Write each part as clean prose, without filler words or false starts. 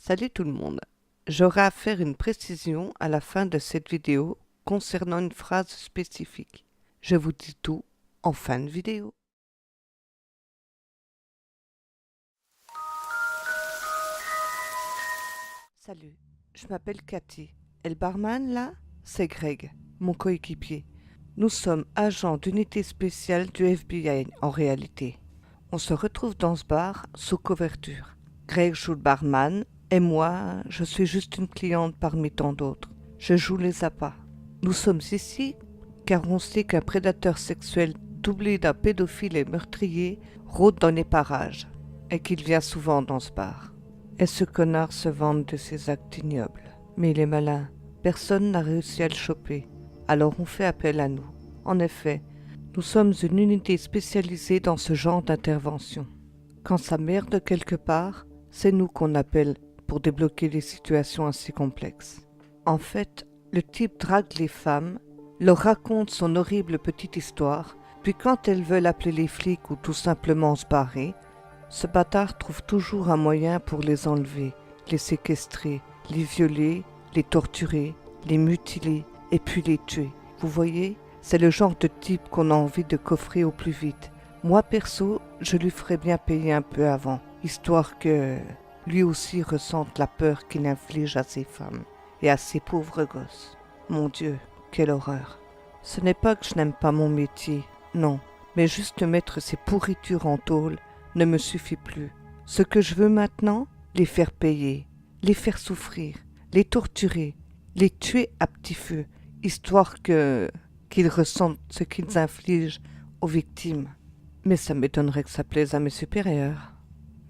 Salut tout le monde. J'aurai à faire une précision à la fin de cette vidéo concernant une phrase spécifique. Je vous dis tout en fin de vidéo. Salut, je m'appelle Cathy. Et le barman là, c'est Greg, mon coéquipier. Nous sommes agents d'unité spéciale du FBI en réalité. On se retrouve dans ce bar sous couverture. Greg joue le barman et moi, je suis juste une cliente parmi tant d'autres. Je joue les appâts. Nous sommes ici car on sait qu'un prédateur sexuel doublé d'un pédophile et meurtrier rôde dans les parages et qu'il vient souvent dans ce bar. Et ce connard se vante de ses actes ignobles. Mais il est malin. Personne n'a réussi à le choper. Alors on fait appel à nous. En effet, nous sommes une unité spécialisée dans ce genre d'intervention. Quand ça merde quelque part, c'est nous qu'on appelle pour débloquer des situations assez complexes. En fait, le type drague les femmes, leur raconte son horrible petite histoire, puis quand elles veulent appeler les flics ou tout simplement se barrer, ce bâtard trouve toujours un moyen pour les enlever, les séquestrer, les violer, les torturer, les mutiler et puis les tuer. Vous voyez, c'est le genre de type qu'on a envie de coffrer au plus vite. Moi perso, je lui ferais bien payer un peu avant, histoire que lui aussi ressente la peur qu'il inflige à ses femmes et à ses pauvres gosses. Mon Dieu, quelle horreur. Ce n'est pas que je n'aime pas mon métier, non, mais juste mettre ces pourritures en tôle ne me suffit plus. Ce que je veux maintenant, les faire payer, les faire souffrir, les torturer, les tuer à petit feu, histoire qu'ils ressentent ce qu'ils infligent aux victimes. Mais ça m'étonnerait que ça plaise à mes supérieurs.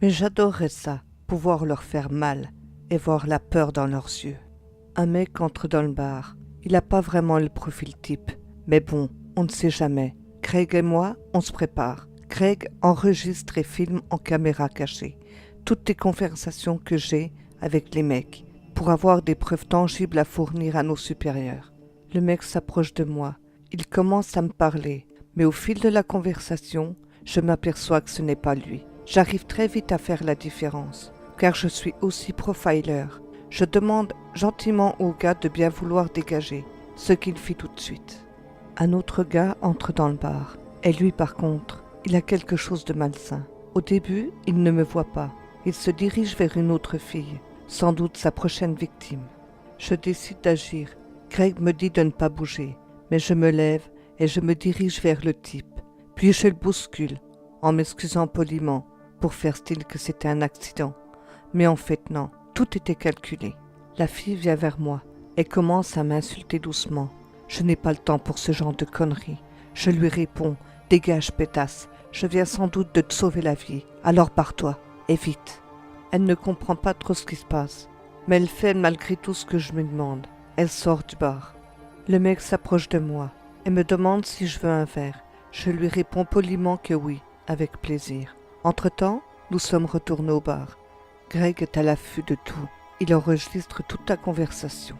Mais j'adorerais ça, pouvoir leur faire mal et voir la peur dans leurs yeux. Un mec entre dans le bar. Il n'a pas vraiment le profil type. Mais bon, on ne sait jamais. Craig et moi, on se prépare. Craig enregistre et filme en caméra cachée toutes les conversations que j'ai avec les mecs pour avoir des preuves tangibles à fournir à nos supérieurs. Le mec s'approche de moi. Il commence à me parler, mais au fil de la conversation, je m'aperçois que ce n'est pas lui. J'arrive très vite à faire la différence, car je suis aussi profiler. Je demande gentiment au gars de bien vouloir dégager, ce qu'il fit tout de suite. Un autre gars entre dans le bar, et lui par contre, il a quelque chose de malsain. Au début, il ne me voit pas. Il se dirige vers une autre fille, sans doute sa prochaine victime. Je décide d'agir. Craig me dit de ne pas bouger, mais je me lève et je me dirige vers le type. Puis je le bouscule, en m'excusant poliment, pour faire style que c'était un accident. Mais en fait non, tout était calculé. La fille vient vers moi et commence à m'insulter doucement. Je n'ai pas le temps pour ce genre de conneries. Je lui réponds « Dégage, pétasse, je viens sans doute de te sauver la vie, alors pars-toi, et vite !» Elle ne comprend pas trop ce qui se passe, mais elle fait malgré tout ce que je me demande. Elle sort du bar. Le mec s'approche de moi et me demande si je veux un verre. Je lui réponds poliment que oui, avec plaisir. Entre-temps, nous sommes retournés au bar. Greg est à l'affût de tout. Il enregistre toute la conversation.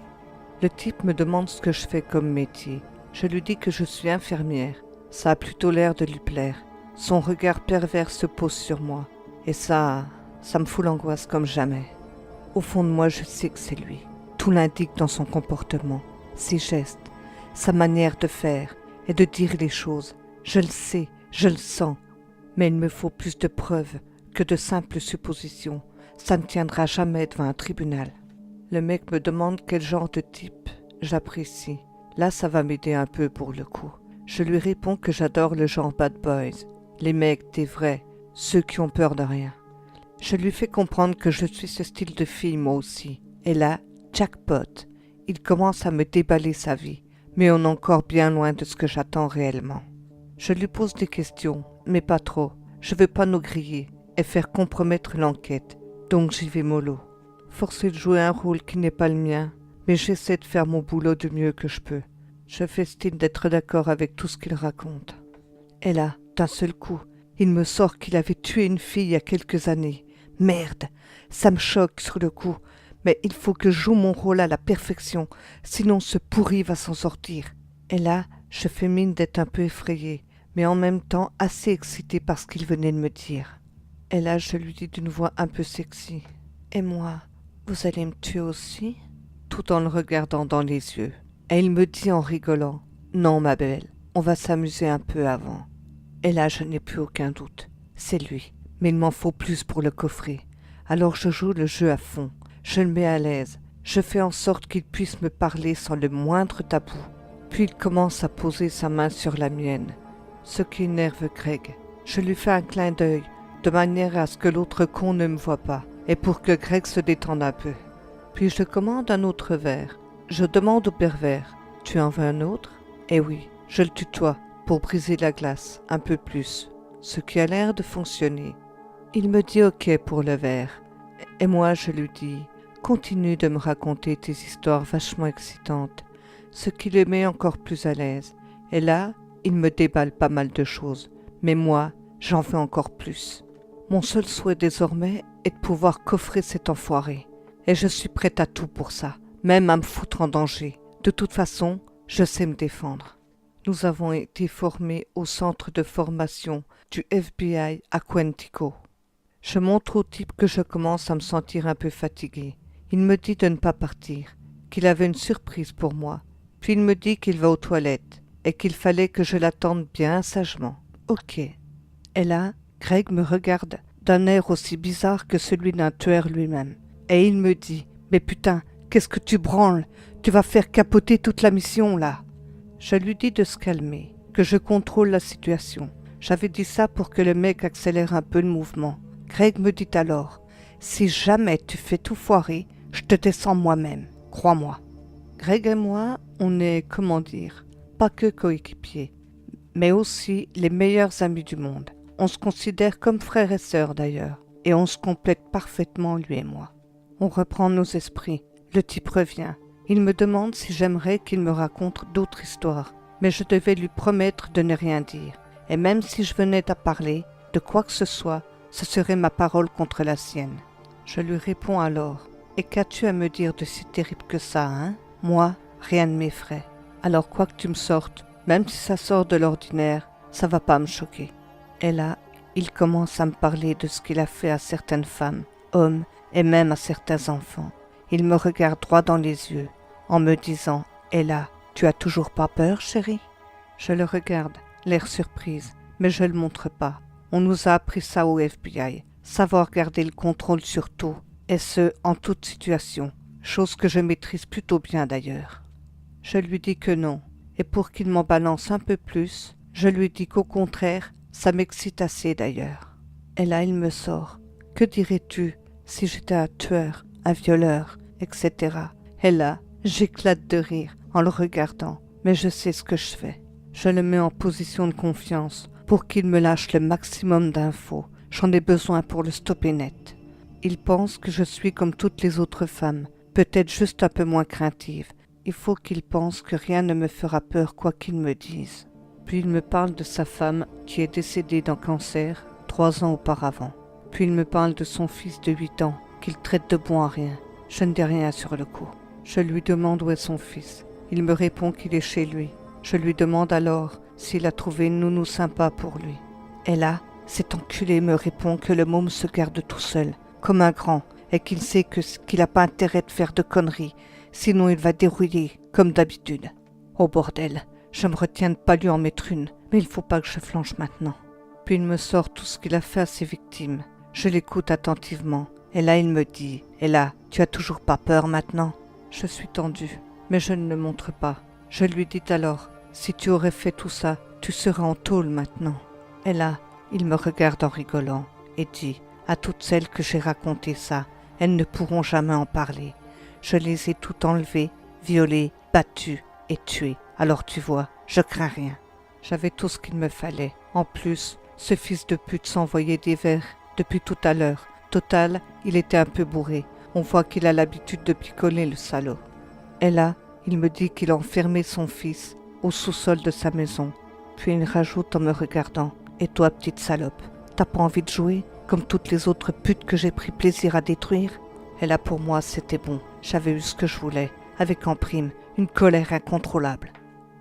Le type me demande ce que je fais comme métier. Je lui dis que je suis infirmière. Ça a plutôt l'air de lui plaire. Son regard pervers se pose sur moi. Et ça me fout l'angoisse comme jamais. Au fond de moi, je sais que c'est lui. Tout l'indique dans son comportement, ses gestes, sa manière de faire et de dire les choses. Je le sais, je le sens. Mais il me faut plus de preuves que de simples suppositions. Ça ne tiendra jamais devant un tribunal. Le mec me demande quel genre de type j'apprécie. Là, ça va m'aider un peu pour le coup. Je lui réponds que j'adore le genre bad boys, les mecs des vrais, ceux qui ont peur de rien. Je lui fais comprendre que je suis ce style de fille moi aussi. Et là, jackpot, il commence à me déballer sa vie, mais on est encore bien loin de ce que j'attends réellement. Je lui pose des questions, mais pas trop. Je veux pas nous griller et faire compromettre l'enquête, donc j'y vais mollo. Forcé de jouer un rôle qui n'est pas le mien, mais j'essaie de faire mon boulot du mieux que je peux. Je fais style d'être d'accord avec tout ce qu'il raconte. Et là, d'un seul coup, il me sort qu'il avait tué une fille il y a quelques années. Merde, ça me choque sur le coup, mais il faut que je joue mon rôle à la perfection, sinon ce pourri va s'en sortir. Et là, je fais mine d'être un peu effrayée, mais en même temps assez excitée par ce qu'il venait de me dire. Et là, je lui dis d'une voix un peu sexy. « Et moi, Vous allez me tuer aussi? Tout en le regardant dans les yeux. Et il me dit en rigolant, non, ma belle, on va s'amuser un peu avant. Et là, je n'ai plus aucun doute. C'est lui. Mais il m'en faut plus pour le coffrer. Alors je joue le jeu à fond. Je le mets à l'aise. Je fais en sorte qu'il puisse me parler sans le moindre tabou. Puis il commence à poser sa main sur la mienne, ce qui énerve Greg. Je lui fais un clin d'œil, de manière à ce que l'autre con ne me voie pas, et pour que Greg se détende un peu. Puis je commande un autre verre. Je demande au pervers, « Tu en veux un autre ?» Eh oui, je le tutoie, pour briser la glace, un peu plus, ce qui a l'air de fonctionner. Il me dit ok pour le verre, et moi je lui dis, continue de me raconter tes histoires vachement excitantes, ce qui le met encore plus à l'aise. Et là, il me déballe pas mal de choses, mais moi, j'en veux encore plus. Mon seul souhait désormais est de pouvoir coffrer cet enfoiré, et je suis prête à tout pour ça, même à me foutre en danger. De toute façon, je sais me défendre. Nous avons été formés au centre de formation du FBI à Quantico. Je montre au type que je commence à me sentir un peu fatigué. Il me dit de ne pas partir, qu'il avait une surprise pour moi. Puis il me dit qu'il va aux toilettes et qu'il fallait que je l'attende bien sagement. Ok. Et là, Greg me regarde d'un air aussi bizarre que celui d'un tueur lui-même. Et il me dit « Mais putain, qu'est-ce que tu branles? Tu vas faire capoter toute la mission, là !» Je lui dis de se calmer, que je contrôle la situation. J'avais dit ça pour que le mec accélère un peu le mouvement. Greg me dit alors « Si jamais tu fais tout foirer, je te descends moi-même, crois-moi. » Greg et moi, on est, comment dire, pas que coéquipiers, mais aussi les meilleurs amis du monde. On se considère comme frères et sœurs d'ailleurs, et on se complète parfaitement lui et moi. On reprend nos esprits, le type revient. Il me demande si j'aimerais qu'il me raconte d'autres histoires, mais je devais lui promettre de ne rien dire. Et même si je venais à parler de quoi que ce soit, ce serait ma parole contre la sienne. Je lui réponds alors, « Et qu'as-tu à me dire de si terrible que ça, hein? Moi, rien ne m'effraie. Alors quoi que tu me sortes, même si ça sort de l'ordinaire, ça va pas me choquer. » Et là, il commence à me parler de ce qu'il a fait à certaines femmes, hommes et même à certains enfants. Il me regarde droit dans les yeux, en me disant « Et là, tu as toujours pas peur, chérie ?» Je le regarde, l'air surprise, mais je le montre pas. On nous a appris ça au FBI, savoir garder le contrôle sur tout, et ce, en toute situation, chose que je maîtrise plutôt bien d'ailleurs. Je lui dis que non, et pour qu'il m'en balance un peu plus, je lui dis qu'au contraire, ça m'excite assez d'ailleurs. Et là, il me sort « Que dirais-tu si j'étais un tueur, un violeur, etc. » Et là, j'éclate de rire en le regardant, mais je sais ce que je fais. Je le mets en position de confiance pour qu'il me lâche le maximum d'infos. J'en ai besoin pour le stopper net. Il pense que je suis comme toutes les autres femmes, peut-être juste un peu moins craintive. Il faut qu'il pense que rien ne me fera peur quoi qu'il me dise. Puis il me parle de sa femme qui est décédée d'un cancer 3 ans auparavant. Puis il me parle de son fils de 8 ans qu'il traite de bon à rien. Je ne dis rien sur le coup. Je lui demande où est son fils. Il me répond qu'il est chez lui. Je lui demande alors s'il a trouvé une nounou sympa pour lui. Et là, cet enculé me répond que le môme se garde tout seul, comme un grand, et qu'il sait qu'il n'a pas intérêt de faire de conneries, sinon il va dérouiller, comme d'habitude. Oh bordel, je me retiens de pas lui en mettre une, mais il faut pas que je flanche maintenant. Puis il me sort tout ce qu'il a fait à ses victimes. Je l'écoute attentivement, et là il me dit « Et là, tu as toujours pas peur maintenant ?» Je suis tendue, mais je ne le montre pas. Je lui dis alors « Si tu aurais fait tout ça, tu serais en tôle maintenant. » Et là, il me regarde en rigolant et dit « À toutes celles que j'ai raconté ça, elles ne pourront jamais en parler. Je les ai toutes enlevées, violées, battues et tuées. Alors tu vois, je crains rien. » J'avais tout ce qu'il me fallait. En plus, ce fils de pute s'envoyait des vers depuis tout à l'heure. Total, il était un peu bourré. On voit qu'il a l'habitude de picoler, le salaud. Et là, il me dit qu'il a enfermé son fils au sous-sol de sa maison. Puis il rajoute en me regardant « Et toi, petite salope, t'as pas envie de jouer comme toutes les autres putes que j'ai pris plaisir à détruire ?» Et là, pour moi, c'était bon. J'avais eu ce que je voulais, avec en prime une colère incontrôlable.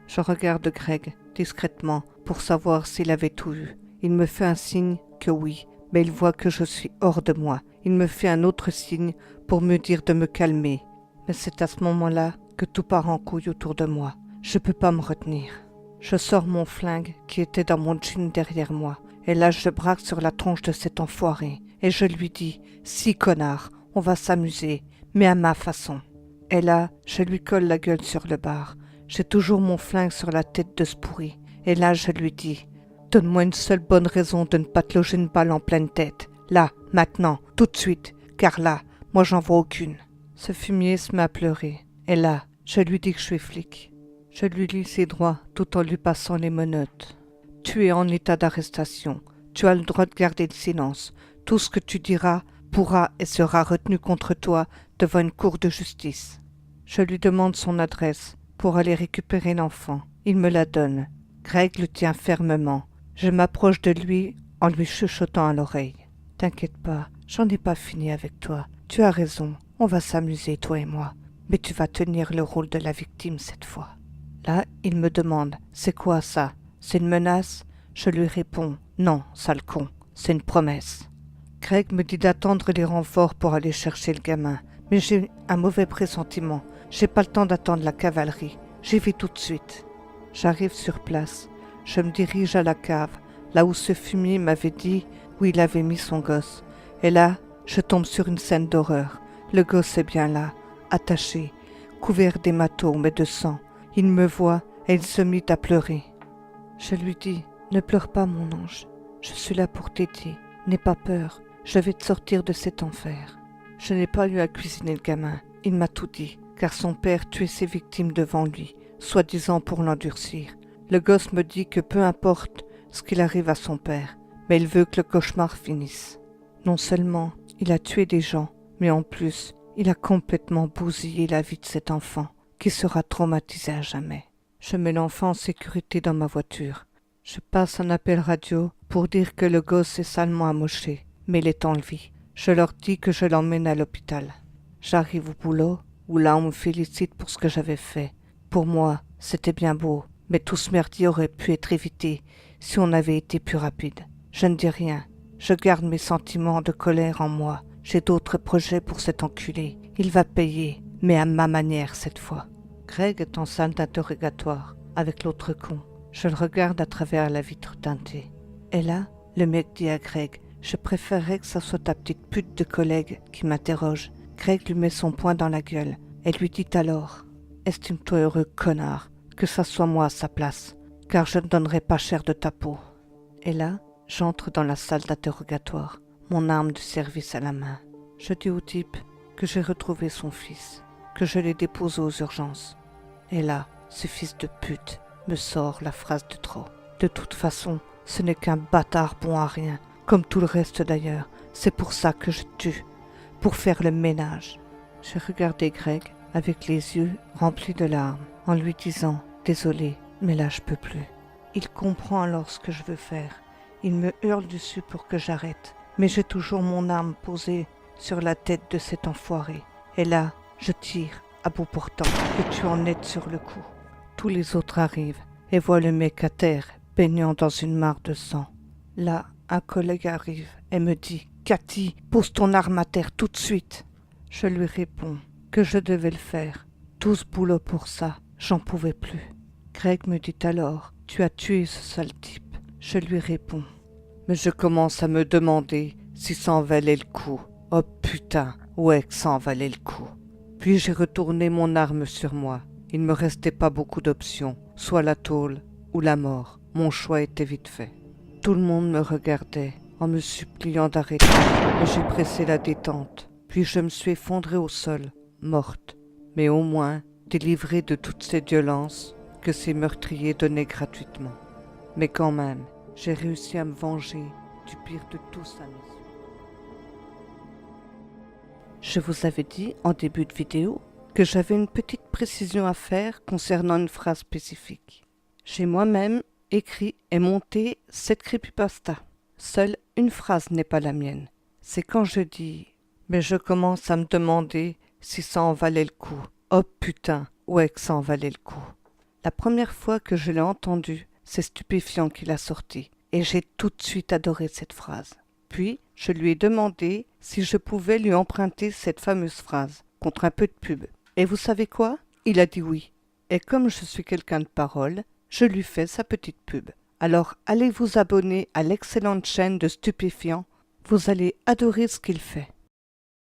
Je regarde Greg discrètement pour savoir s'il avait tout vu. Il me fait un signe que oui, mais il voit que je suis hors de moi il me fait un autre signe pour me dire de me calmer. Mais c'est à ce moment-là que tout part en couille autour de moi. Je peux pas me retenir. Je sors mon flingue qui était dans mon jean derrière moi, et là je braque sur la tronche de cet enfoiré, et je lui dis « Si, connard, on va s'amuser, mais à ma façon. » Et là, je lui colle la gueule sur le bar. J'ai toujours mon flingue sur la tête de ce pourri. Et là, je lui dis « Donne-moi une seule bonne raison de ne pas te loger une balle en pleine tête. Là, maintenant, tout de suite, car là, moi j'en vois aucune. » Ce fumier se met à pleurer. Et là, je lui dis que je suis flic. Je lui lis ses droits tout en lui passant les menottes. « Tu es en état d'arrestation. Tu as le droit de garder le silence. Tout ce que tu diras pourra et sera retenu contre toi devant une cour de justice. » Je lui demande son adresse pour aller récupérer l'enfant. Il me la donne. Greg le tient fermement. Je m'approche de lui en lui chuchotant à l'oreille. « T'inquiète pas, j'en ai pas fini avec toi. Tu as raison, on va s'amuser, toi et moi. Mais tu vas tenir le rôle de la victime cette fois. » Là, il me demande « C'est quoi ça? C'est une menace ?» Je lui réponds « Non, sale con, c'est une promesse. » Greg me dit d'attendre les renforts pour aller chercher le gamin. Mais j'ai un mauvais pressentiment. J'ai pas le temps d'attendre la cavalerie. J'y vais tout de suite. J'arrive sur place. Je me dirige à la cave, là où ce fumier m'avait dit où il avait mis son gosse. Et là, je tombe sur une scène d'horreur. Le gosse est bien là, attaché, couvert d'hématomes et de sang. Il me voit et il se mit à pleurer. Je lui dis « Ne pleure pas, mon ange. Je suis là pour t'aider. N'aie pas peur. Je vais te sortir de cet enfer. » Je n'ai pas eu à cuisiner le gamin. Il m'a tout dit, car son père tuait ses victimes devant lui, soi-disant pour l'endurcir. Le gosse me dit que peu importe ce qu'il arrive à son père, mais il veut que le cauchemar finisse. Non seulement il a tué des gens, mais en plus, il a complètement bousillé la vie de cet enfant, qui sera traumatisé à jamais. Je mets l'enfant en sécurité dans ma voiture. Je passe un appel radio pour dire que le gosse est salement amoché, mais il est en vie. Je leur dis que je l'emmène à l'hôpital. J'arrive au boulot, où là on me félicite pour ce que j'avais fait. Pour moi, c'était bien beau, mais tout ce merdier aurait pu être évité si on avait été plus rapide. Je ne dis rien. Je garde mes sentiments de colère en moi. J'ai d'autres projets pour cet enculé. Il va payer, mais à ma manière cette fois. Greg est en salle d'interrogatoire, avec l'autre con. Je le regarde à travers la vitre teintée. Et là, le mec dit à Greg « Je préférerais que ça soit ta petite pute de collègue qui m'interroge. » Greg lui met son poing dans la gueule et lui dit alors « Estime-toi heureux, connard, que ça soit moi à sa place, car je ne donnerai pas cher de ta peau. » Et là, j'entre dans la salle d'interrogatoire, mon arme de service à la main. Je dis au type que j'ai retrouvé son fils, que je l'ai déposé aux urgences. Et là, ce fils de pute me sort la phrase de trop. De toute façon, ce n'est qu'un bâtard bon à rien, comme tout le reste d'ailleurs. C'est pour ça que je tue, pour faire le ménage. J'ai regardé Greg avec les yeux remplis de larmes, en lui disant « Désolé, mais là je peux plus. » Il comprend alors ce que je veux faire. Il me hurle dessus pour que j'arrête, mais j'ai toujours mon arme posée sur la tête de cet enfoiré. Et là, je tire, à bout portant, que tu en aides sur le coup. Tous les autres arrivent et voient le mec à terre, baignant dans une mare de sang. Là, un collègue arrive et me dit « Cathy, pose ton arme à terre tout de suite !» Je lui réponds que je devais le faire. Tout ce boulot pour ça, j'en pouvais plus. Greg me dit alors « Tu as tué ce sale type ?» Je lui réponds. Mais je commence à me demander si ça en valait le coup. Oh putain, ouais que ça en valait le coup. Puis j'ai retourné mon arme sur moi. Il ne me restait pas beaucoup d'options, soit la tôle ou la mort. Mon choix était vite fait. Tout le monde me regardait en me suppliant d'arrêter, mais j'ai pressé la détente. Puis je me suis effondrée au sol, morte, mais au moins délivrée de toutes ces violences que ces meurtriers donnaient gratuitement. Mais quand même, j'ai réussi à me venger du pire de tous à mes yeux. Je vous avais dit en début de vidéo que j'avais une petite précision à faire concernant une phrase spécifique. J'ai moi-même écrit et monté cette creepypasta. Seule une phrase n'est pas la mienne. C'est quand je dis « Mais je commence à me demander si ça en valait le coup. Oh putain, ouais que ça en valait le coup. » La première fois que je l'ai entendu, c'est stupéfiant qu'il a sorti. Et j'ai tout de suite adoré cette phrase. Puis, je lui ai demandé si je pouvais lui emprunter cette fameuse phrase, contre un peu de pub. Et vous savez quoi? Il a dit oui. Et comme je suis quelqu'un de parole, je lui fais sa petite pub. Alors allez vous abonner à l'excellente chaîne de Stupéfiant. Vous allez adorer ce qu'il fait.